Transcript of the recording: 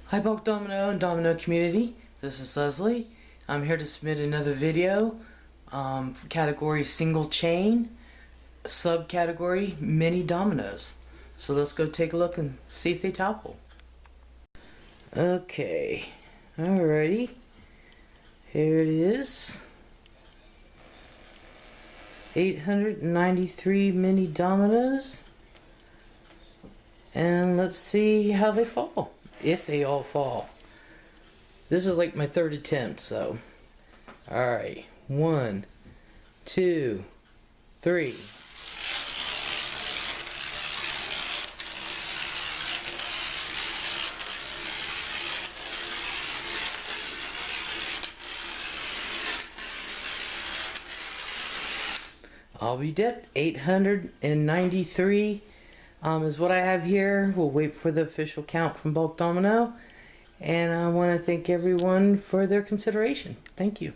Hi Bulk Domino and Domino community, this is Leslie. I'm here to submit another video, category single chain, subcategory mini dominoes. So let's go take a look and see if they topple. Okay, alrighty, here it is. 893 mini dominoes, and let's see how they fall. If they all fall. This is like my third attempt, so. Alright. 1, 2, 3. I'll be dipped. 893 is what I have here. We'll wait for the official count from Bulk Domino. And I want to thank everyone for their consideration. Thank you.